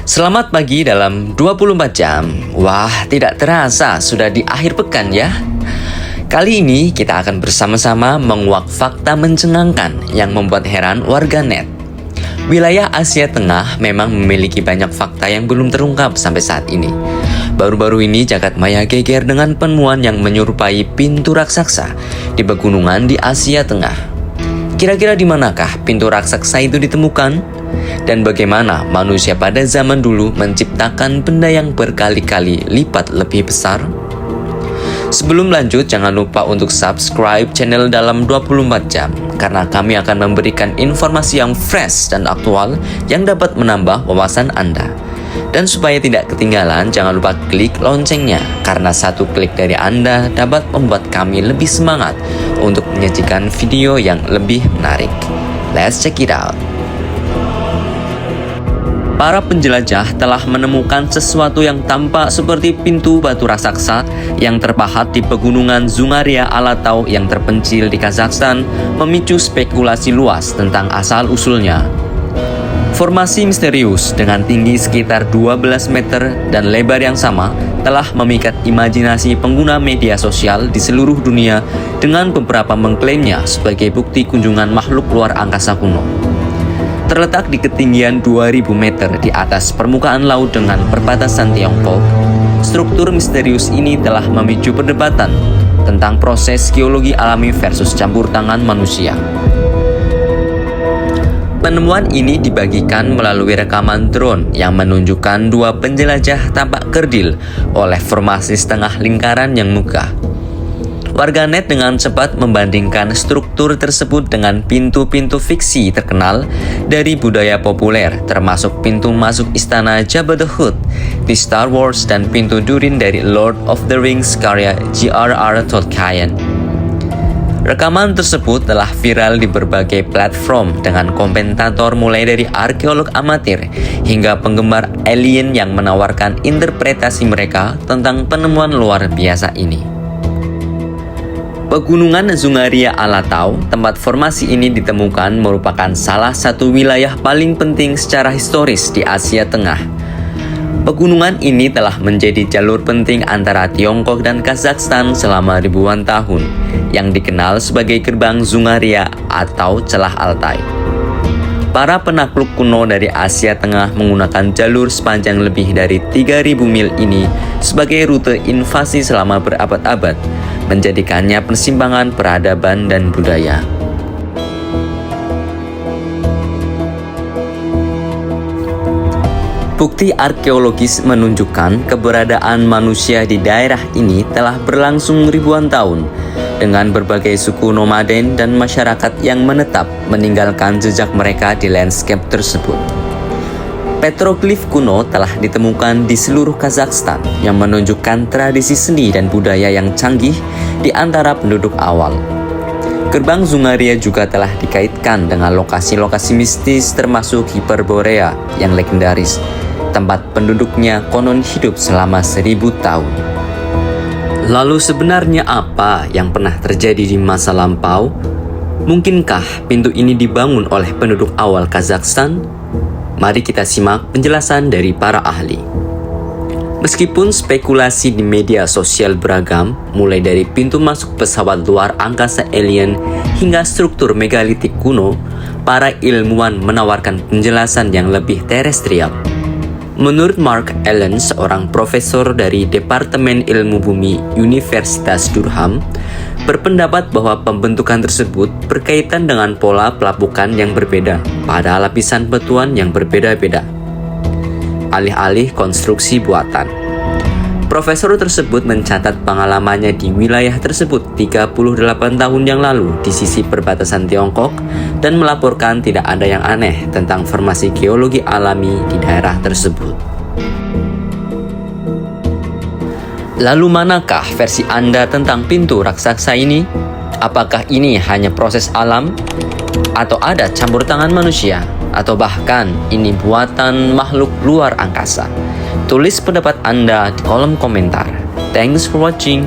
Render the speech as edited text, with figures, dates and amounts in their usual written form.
Selamat pagi dalam 24 jam. Wah, tidak terasa sudah di akhir pekan ya. Kali ini kita akan bersama-sama menguak fakta mencengangkan yang membuat heran warganet. Wilayah Asia Tengah memang memiliki banyak fakta yang belum terungkap sampai saat ini. Baru-baru ini jagat maya geger dengan penemuan yang menyerupai pintu raksasa di pegunungan di Asia Tengah. Kira-kira di manakah pintu raksasa itu ditemukan? Dan bagaimana manusia pada zaman dulu menciptakan benda yang berkali-kali lipat lebih besar? Sebelum lanjut, jangan lupa untuk subscribe channel dalam 24 jam karena kami akan memberikan informasi yang fresh dan aktual yang dapat menambah wawasan Anda. Dan supaya tidak ketinggalan, jangan lupa klik loncengnya karena satu klik dari Anda dapat membuat kami lebih semangat untuk menyajikan video yang lebih menarik. Let's check it out. Para penjelajah telah menemukan sesuatu yang tampak seperti pintu batu raksasa yang terpahat di pegunungan Dzungaria Alatau yang terpencil di Kazakhstan, memicu spekulasi luas tentang asal-usulnya. Formasi misterius dengan tinggi sekitar 12 meter dan lebar yang sama telah memikat imajinasi pengguna media sosial di seluruh dunia dengan beberapa mengklaimnya sebagai bukti kunjungan makhluk luar angkasa kuno. Terletak di ketinggian 2000 meter di atas permukaan laut dengan perbatasan Tiongkok, struktur misterius ini telah memicu perdebatan tentang proses geologi alami versus campur tangan manusia. Penemuan ini dibagikan melalui rekaman drone yang menunjukkan dua penjelajah tampak kerdil oleh formasi setengah lingkaran yang megah. Warganet dengan cepat membandingkan struktur tersebut dengan pintu-pintu fiksi terkenal dari budaya populer, termasuk pintu masuk istana Jabba the Hutt di Star Wars dan pintu Durin dari Lord of the Rings karya J.R.R. Tolkien. Rekaman tersebut telah viral di berbagai platform dengan komentator mulai dari arkeolog amatir hingga penggemar alien yang menawarkan interpretasi mereka tentang penemuan luar biasa ini. Pegunungan Dzungaria Alatau, tempat formasi ini ditemukan, merupakan salah satu wilayah paling penting secara historis di Asia Tengah. Pegunungan ini telah menjadi jalur penting antara Tiongkok dan Kazakhstan selama ribuan tahun, yang dikenal sebagai Gerbang Dzungaria atau Celah Altai. Para penakluk kuno dari Asia Tengah menggunakan jalur sepanjang lebih dari 3.000 mil ini sebagai rute invasi selama berabad-abad, menjadikannya persimpangan peradaban dan budaya. Bukti arkeologis menunjukkan keberadaan manusia di daerah ini telah berlangsung ribuan tahun, dengan berbagai suku nomaden dan masyarakat yang menetap meninggalkan jejak mereka di landscape tersebut. Petroglif kuno telah ditemukan di seluruh Kazakhstan yang menunjukkan tradisi seni dan budaya yang canggih di antara penduduk awal. Gerbang Dzungaria juga telah dikaitkan dengan lokasi-lokasi mistis termasuk Hyperborea yang legendaris, tempat penduduknya konon hidup selama 1000 tahun. Lalu sebenarnya apa yang pernah terjadi di masa lampau? Mungkinkah pintu ini dibangun oleh penduduk awal Kazakhstan? Mari kita simak penjelasan dari para ahli. Meskipun spekulasi di media sosial beragam, mulai dari pintu masuk pesawat luar angkasa alien hingga struktur megalitik kuno, para ilmuwan menawarkan penjelasan yang lebih terestrial. Menurut Mark Allen, seorang profesor dari Departemen Ilmu Bumi Universitas Durham, berpendapat bahwa pembentukan tersebut berkaitan dengan pola pelapukan yang berbeda pada lapisan batuan yang berbeda-beda, alih-alih konstruksi buatan. Profesor tersebut mencatat pengalamannya di wilayah tersebut 38 tahun yang lalu di sisi perbatasan Tiongkok dan melaporkan tidak ada yang aneh tentang formasi geologi alami di daerah tersebut. Lalu manakah versi Anda tentang pintu raksasa ini? Apakah ini hanya proses alam? Atau ada campur tangan manusia? Atau bahkan ini buatan makhluk luar angkasa? Tulis pendapat Anda di kolom komentar. Thanks for watching.